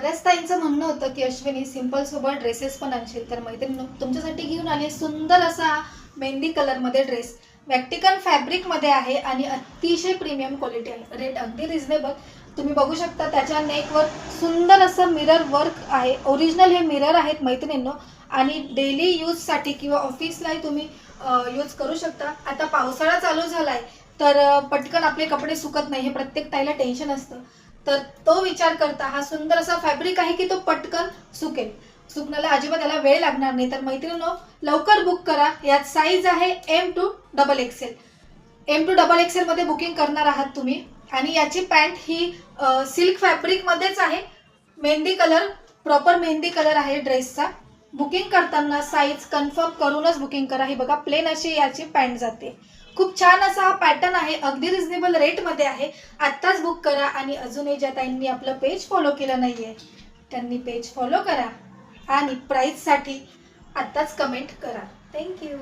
बऱ्याच ताईंचं म्हणणं होतं की अश्विनी सिंपल सोबत ड्रेसेस पण आणशील, तर मैत्रिणी तुमच्यासाठी घेऊन आली सुंदर असा मेहंदी कलरमध्ये ड्रेस. वॅक्टिकन फॅब्रिकमध्ये आहे आणि अतिशय प्रीमियम क्वालिटी आहे. रेट अगदी रिझनेबल. तुम्ही बघू शकता त्याच्या नेकवर सुंदर असं मिरर वर्क आहे. ओरिजिनल हे मिरर आहेत मैत्रिणींनो, आणि डेली यूजसाठी किंवा ऑफिसलाही तुम्ही यूज करू शकता. आता पावसाळा चालू झालाय तर पटकन आपले कपडे सुकत नाही, हे प्रत्येक ताईला टेन्शन असतं. तर तो विचार करता हा सुंदर असा फॅब्रिक आहे की तो पटकन सुकेल, सुकण्याला अजिबात त्याला वेळ लागणार नाही. तर मैत्रिणींनो लवकर बुक करा. यात साईज आहे M to XXL. M to XXL मध्ये बुकिंग करणार आहात तुम्ही. आणि याची पॅन्ट ही सिल्क फॅब्रिकमध्येच आहे. Mehndi colour, proper mehndi colour आहे ड्रेसचा. बुकिंग करताना साईज कन्फर्म करूनच बुकिंग करा. ही बघा प्लेन अशी याची पॅन्ट जाते. खूप छान असा हा पॅटर्न आहे, अगदी रिझनेबल रेटमध्ये आहे. आत्ताच बुक करा. आणि अजूनही ज्या ताईंनी आपलं पेज फॉलो केलं नाहीये त्यांनी पेज फॉलो करा आणि प्राईससाठी आत्ताच कमेंट करा. थँक्यू.